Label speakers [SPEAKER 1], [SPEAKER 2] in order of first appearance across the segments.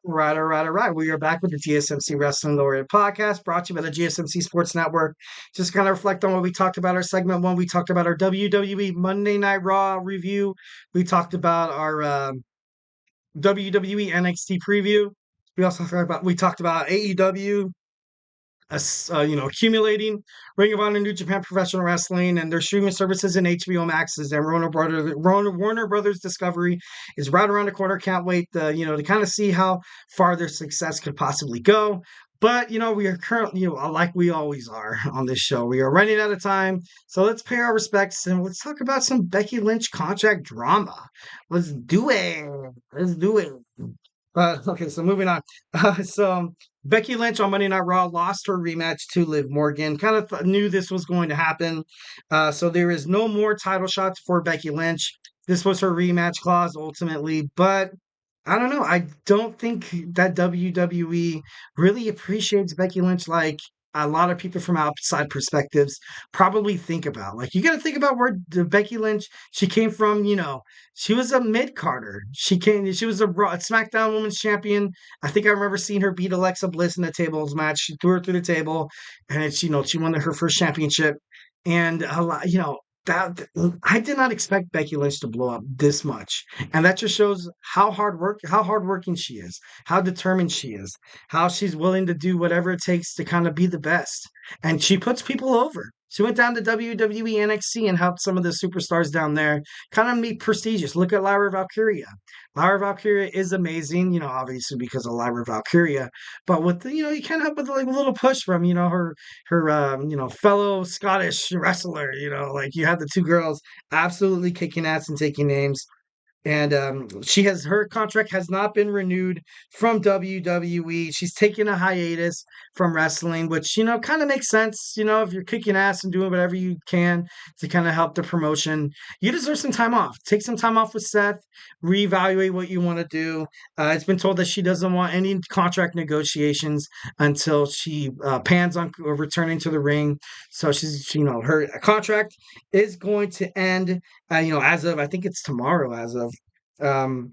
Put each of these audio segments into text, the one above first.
[SPEAKER 1] Right, all right, all right. We are back with the GSMC Wrestling Laureate Podcast, brought to you by the GSMC Sports Network. Just kind of reflect on what we talked about. Our segment one, we talked about our WWE Monday Night Raw review. We talked about our WWE NXT preview. We talked about AEW, accumulating Ring of Honor, New Japan Professional Wrestling, and their streaming services and HBO Maxes. And Warner Brothers Discovery is right around the corner. Can't wait, to kind of see how far their success could possibly go. But we are currently, like we always are on this show, we are running out of time. So let's pay our respects and let's talk about some Becky Lynch contract drama. Let's do it. Let's do it. Okay, so moving on. Becky Lynch on Monday Night Raw lost her rematch to Liv Morgan. Kind of knew this was going to happen. So there is no more title shots for Becky Lynch. This was her rematch clause ultimately, but I don't know. I don't think that WWE really appreciates Becky Lynch like a lot of people from outside perspectives probably think about. Like, you got to think about where Becky Lynch, she came from. She was a mid Carter. She was a SmackDown Women's Champion. I think I remember seeing her beat Alexa Bliss in a tables match. She threw her through the table, and she won her first championship. And a lot, that I did not expect Becky Lynch to blow up this much, and that just shows how hardworking she is, how determined she is, how she's willing to do whatever it takes to kind of be the best, and she puts people over. She went down to WWE NXT and helped some of the superstars down there kind of be prestigious. Look at Lyra Valkyria. Lyra Valkyria is amazing, obviously because of Lyra Valkyria, but with you can't help but like a little push from her fellow Scottish wrestler. Like, you have the two girls absolutely kicking ass and taking names. And her contract has not been renewed from WWE. She's taking a hiatus from wrestling, which kind of makes sense. If you're kicking ass and doing whatever you can to kind of help the promotion, you deserve some time off. Take some time off with Seth, reevaluate what you want to do. It's been told that she doesn't want any contract negotiations until she pans on returning to the ring. So her contract is going to end as of, I think it's tomorrow, um,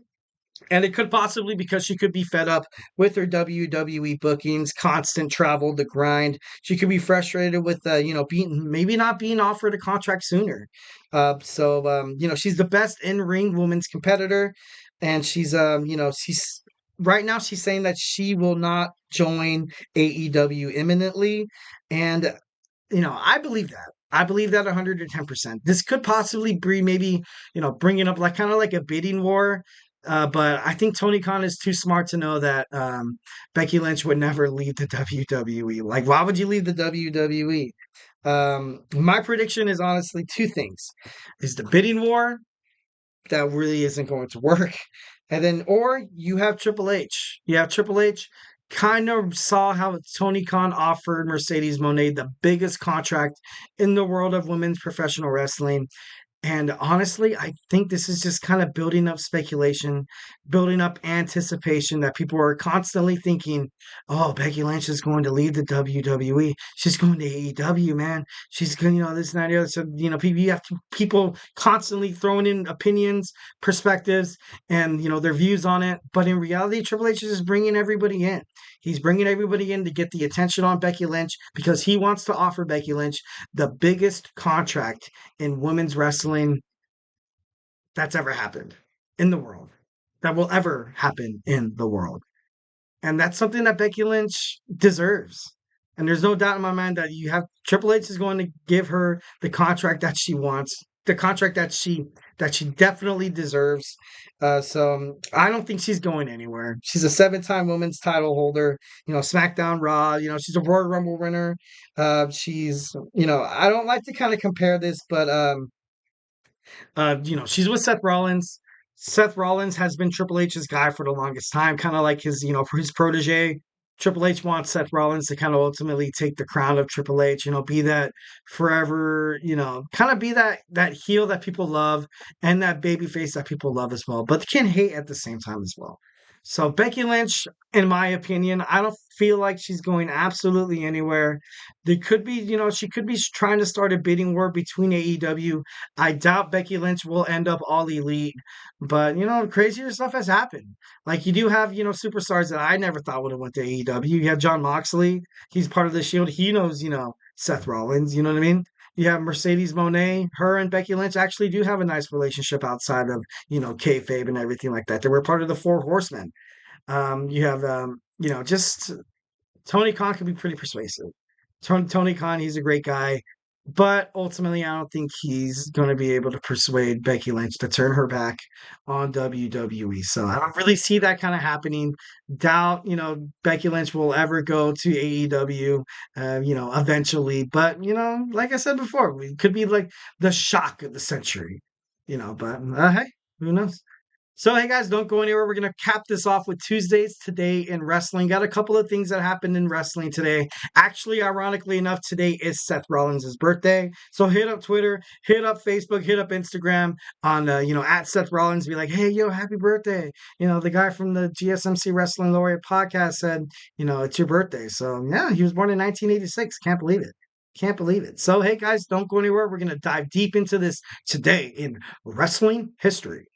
[SPEAKER 1] and it could possibly because she could be fed up with her WWE bookings, constant travel, the grind. She could be frustrated with, maybe not being offered a contract sooner. She's the best in ring women's competitor, and she's right now she's saying that she will not join AEW imminently, and I believe that. I believe that 110%. This could possibly be maybe, bringing up like kind of like a bidding war. But I think Tony Khan is too smart to know that Becky Lynch would never leave the WWE. Like, why would you leave the WWE? My prediction is honestly two things: is the bidding war that really isn't going to work, and then or you have Triple H. You have Triple H kind of saw how Tony Khan offered Mercedes Moné the biggest contract in the world of women's professional wrestling. And honestly, I think this is just kind of building up speculation, building up anticipation that people are constantly thinking, oh, Becky Lynch is going to leave the WWE. She's going to AEW, man. She's going, this and that, and the other. So, you have people constantly throwing in opinions, perspectives, and, their views on it. But in reality, Triple H is just bringing everybody in. He's bringing everybody in to get the attention on Becky Lynch because he wants to offer Becky Lynch the biggest contract in women's wrestling that's ever happened in the world, that will ever happen in the world. And that's something that Becky Lynch deserves. And there's no doubt in my mind that Triple H is going to give her the contract that she wants, the contract that she definitely deserves. I don't think she's going anywhere. She's a 7-time women's title holder. SmackDown, Raw. She's a Royal Rumble winner. She's I don't like to kind of compare this, but she's with Seth Rollins. Seth Rollins has been Triple H's guy for the longest time, kind of like for his protege. Triple H wants Seth Rollins to kind of ultimately take the crown of Triple H, be that forever, kind of be that heel that people love and that baby face that people love as well, but they can't hate at the same time as well. So Becky Lynch, in my opinion, I don't feel like she's going absolutely anywhere. There could be, she could be trying to start a bidding war between AEW. I doubt Becky Lynch will end up all elite, but crazier stuff has happened. Like you do have, superstars that I never thought would have went to AEW. You have John Moxley. He's part of the Shield. He knows, Seth Rollins. You know what I mean? You have Mercedes Monet. Her and Becky Lynch actually do have a nice relationship outside of, kayfabe and everything like that. They were part of the Four Horsemen. You have, just Tony Khan can be pretty persuasive. Tony Khan, he's a great guy, but ultimately, I don't think he's going to be able to persuade Becky Lynch to turn her back on WWE. So I don't really see that kind of happening. Doubt, Becky Lynch will ever go to AEW, eventually. But, like I said before, it could be like the shock of the century, but hey, who knows? So, hey guys, don't go anywhere. We're going to cap this off with Tuesdays today in wrestling. Got a couple of things that happened in wrestling today. Actually, ironically enough, today is Seth Rollins' birthday. So, hit up Twitter, hit up Facebook, hit up Instagram on, at Seth Rollins. Be like, hey, yo, happy birthday. The guy from the GSMC Wrestling Laureate Podcast said, it's your birthday. So, yeah, he was born in 1986. Can't believe it. Can't believe it. So, hey guys, don't go anywhere. We're going to dive deep into this today in wrestling history.